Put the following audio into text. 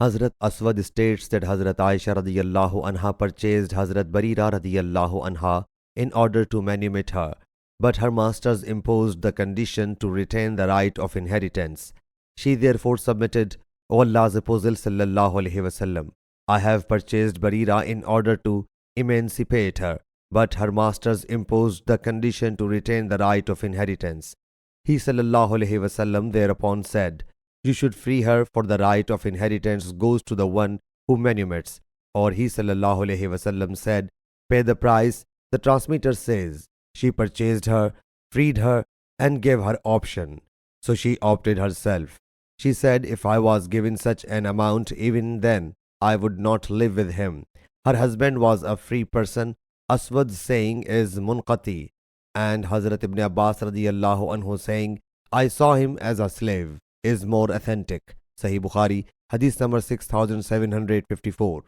Hazrat Aswad states that Hazrat Aisha radiyallahu anha purchased Hazrat Barira radiyallahu anha in order to manumit her, but her masters imposed the condition to retain the right of inheritance. She therefore submitted, O Allah's Apostle sallallahu alaihi wasallam, I have purchased Barira in order to emancipate her, but her masters imposed the condition to retain the right of inheritance. He sallallahu alaihi wasallam thereupon said, you should free her, for the right of inheritance goes to the one who manumits. Or he sallallahu alaihi wasallam said, pay the price. The transmitter says, she purchased her, freed her, and gave her option. So she opted herself. She said, if I was given such an amount, even then I would not live with him. Her husband was a free person. Aswad's saying is munqati, and Hazrat Ibn Abbas radiyallahu anhu saying, I saw him as a slave, is more authentic. Sahih Bukhari, Hadith number 6754.